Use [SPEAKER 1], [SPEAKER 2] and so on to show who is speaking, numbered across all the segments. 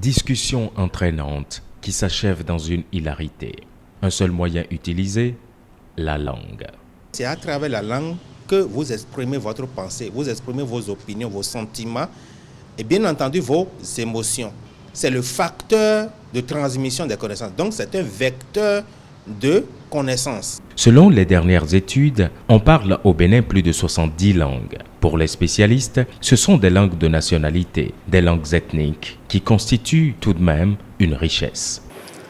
[SPEAKER 1] Discussion entraînante qui s'achève dans une hilarité. Un seul moyen utilisé, la langue.
[SPEAKER 2] C'est à travers la langue que vous exprimez votre pensée, vous exprimez vos opinions, vos sentiments et bien entendu vos émotions. C'est le facteur de transmission des connaissances. Donc c'est un vecteur de connaissances.
[SPEAKER 1] Selon les dernières études, on parle au Bénin plus de 70 langues. Pour les spécialistes, ce sont des langues de nationalité, des langues ethniques, qui constituent tout de même une richesse.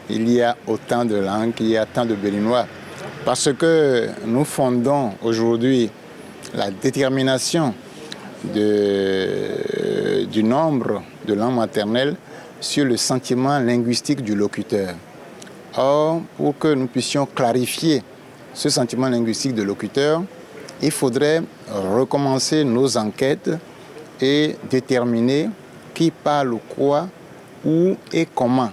[SPEAKER 3] Il y a autant de langues, il y a tant de Béninois. Parce que nous fondons aujourd'hui la détermination du nombre de langues maternelles sur le sentiment linguistique du locuteur. Or, pour que nous puissions clarifier ce sentiment linguistique du locuteur, il faudrait recommencer nos enquêtes et déterminer qui parle quoi, où et comment.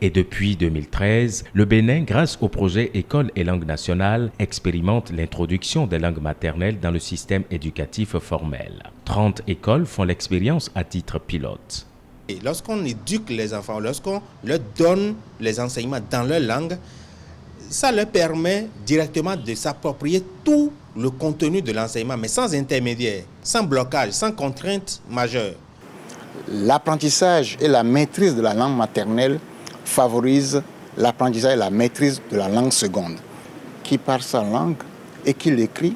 [SPEAKER 1] Et depuis 2013, le Bénin, grâce au projet École et langue nationale, expérimente l'introduction des langues maternelles dans le système éducatif formel. 30 écoles font l'expérience à titre pilote.
[SPEAKER 2] Et lorsqu'on éduque les enfants, lorsqu'on leur donne les enseignements dans leur langue, ça leur permet directement de s'approprier tout le contenu de l'enseignement, mais sans intermédiaire, sans blocage, sans contrainte majeure.
[SPEAKER 3] L'apprentissage et la maîtrise de la langue maternelle favorise l'apprentissage et la maîtrise de la langue seconde. Qui parle sa langue et qui l'écrit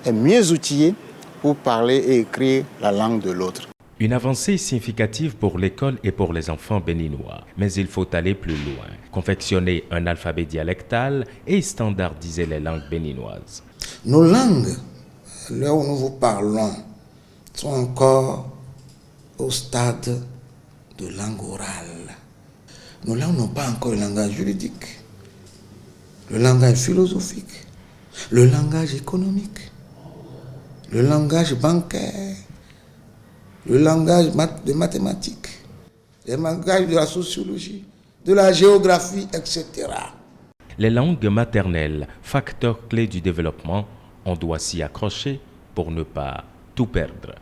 [SPEAKER 3] est mieux outillé pour parler et écrire la langue de l'autre.
[SPEAKER 1] Une avancée significative pour l'école et pour les enfants béninois. Mais il faut aller plus loin, confectionner un alphabet dialectal et standardiser les langues béninoises.
[SPEAKER 4] Nos langues, là où nous vous parlons, sont encore au stade de langue orale. Nos langues n'ont pas encore le langage juridique, le langage philosophique, le langage économique, le langage bancaire, le langage de mathématiques, le langage de la sociologie, de la géographie, etc.
[SPEAKER 1] Les langues maternelles, facteur clé du développement, on doit s'y accrocher pour ne pas tout perdre.